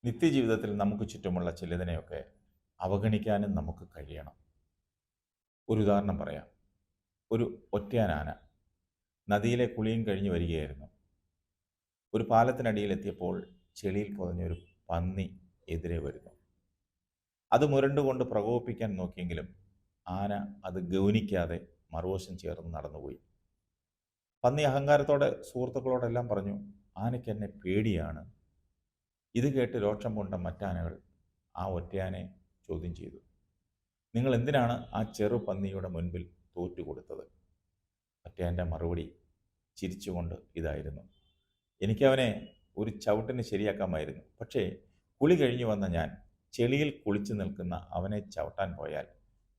നിത്യജീവിതത്തിൽ നമുക്ക് ചുറ്റുമുള്ള ചിലതിനെയൊക്കെ അവഗണിക്കാനും നമുക്ക് കഴിയണം. ഒരു ഉദാഹരണം പറയാം. ഒരു ഒറ്റയാനാന നദിയിലെ കുളിയും കഴിഞ്ഞ് വരികയായിരുന്നു. ഒരു പാലത്തിനടിയിലെത്തിയപ്പോൾ ചെളിയിൽ പുതഞ്ഞൊരു പന്നി എതിരെ വരുന്നു. അത് മുരണ്ടുകൊണ്ട് പ്രകോപിപ്പിക്കാൻ നോക്കിയെങ്കിലും ആന അത് ഗൗനിക്കാതെ മറുവശം ചേർന്ന് നടന്നുപോയി. പന്നി അഹങ്കാരത്തോടെ സുഹൃത്തുക്കളോടെല്ലാം പറഞ്ഞു, ആനയ്ക്ക് എന്നെ പേടിയാണ്. ഇത് കേട്ട് രോഷം കൊണ്ട മറ്റാനകൾ ആ ഒറ്റയാനെ ചോദ്യം ചെയ്തു. നിങ്ങൾ എന്തിനാണ് ആ ചെറു പന്നിയുടെ മുൻപിൽ തോറ്റുകൊടുത്തത്? ഒറ്റയാൻ്റെ മറുപടി ചിരിച്ചുകൊണ്ട് ഇതായിരുന്നു: എനിക്കവനെ ഒരു ചവിട്ടിന് ശരിയാക്കാമായിരുന്നു. പക്ഷേ കുളി കഴിഞ്ഞു വന്ന ഞാൻ ചെളിയിൽ കുളിച്ചു നിൽക്കുന്ന അവനെ ചവിട്ടാൻ പോയാൽ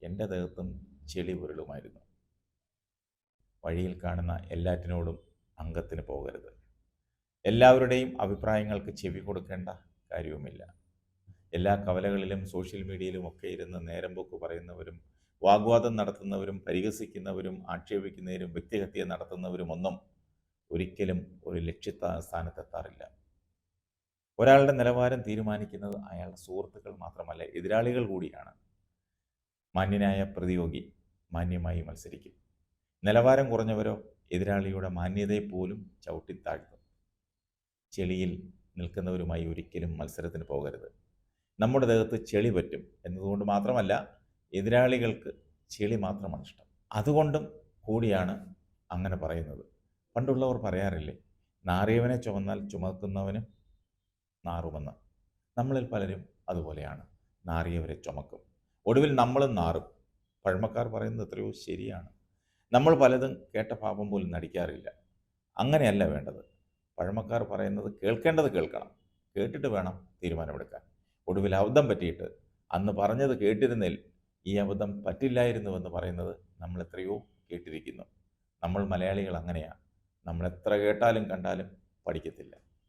എൻ്റെ ദേഹത്തും ചെളി ഉരുളുമായിരുന്നു. വഴിയിൽ കാണുന്ന എല്ലാറ്റിനോടും അംഗത്തിന് പോകരുത്. എല്ലാവരുടെയും അഭിപ്രായങ്ങൾക്ക് ചെവി കൊടുക്കേണ്ട കാര്യവുമില്ല. എല്ലാ കവലകളിലും സോഷ്യൽ മീഡിയയിലും ഒക്കെ ഇരുന്ന് നേരം പോക്ക് പറയുന്നവരും വാഗ്വാദം നടത്തുന്നവരും പരിഹസിക്കുന്നവരും ആക്ഷേപിക്കുന്നവരും വ്യക്തിഹത്യ നടത്തുന്നവരും ഒന്നും ഒരിക്കലും ഒരു ലക്ഷ്യസ്ഥാനത്തെത്താറില്ല. ഒരാളുടെ നിലവാരം തീരുമാനിക്കുന്നത് അയാളുടെ സുഹൃത്തുക്കൾ മാത്രമല്ല, എതിരാളികൾ കൂടിയാണ്. മാന്യനായ പ്രതിയോഗി മാന്യമായി മത്സരിക്കും. നിലവാരം കുറഞ്ഞവരോ എതിരാളിയുടെ മാന്യതയെ പോലും ചവിട്ടിത്താഴ്ത്തും. ചെളിയിൽ നിൽക്കുന്നവരുമായി ഒരിക്കലും മത്സരത്തിന് പോകരുത്. നമ്മുടെ ദേഹത്ത് ചെളി പറ്റും എന്നതുകൊണ്ട് മാത്രമല്ല, എതിരാളികൾക്ക് ചെളി മാത്രമാണ് ഇഷ്ടം. അതുകൊണ്ടും കൂടിയാണ് അങ്ങനെ പറയുന്നത്. പണ്ടുള്ളവർ പറയാറില്ലേ, നാറിയവനെ ചുമന്നാൽ ചുമക്കുന്നവനും നാറുമെന്ന്. നമ്മളിൽ പലരും അതുപോലെയാണ്. നാറിയവരെ ചുമക്കും, ഒടുവിൽ നമ്മളും നാറും. പഴമക്കാർ പറയുന്നത് എത്രയോ ശരിയാണ്. നമ്മൾ പലതും കേട്ട പാപം പോലും നടിക്കാറില്ല. അങ്ങനെയല്ല വേണ്ടത്. പഴമക്കാർ പറയുന്നത് കേൾക്കേണ്ടത് കേൾക്കണം, കേട്ടിട്ട് വേണം തീരുമാനമെടുക്കാൻ. ഒടുവിൽ അബദ്ധം പറ്റിയിട്ട് അന്ന് പറഞ്ഞത് കേട്ടിരുന്നേൽ ഈ അബദ്ധം പറ്റില്ലായിരുന്നുവെന്ന് പറയുന്നത് നമ്മൾ എത്രയോ കേട്ടിരിക്കുന്നു. നമ്മൾ മലയാളികൾ അങ്ങനെയാണ്. നമ്മൾ എത്ര കേട്ടാലും കണ്ടാലും പഠിക്കത്തില്ല.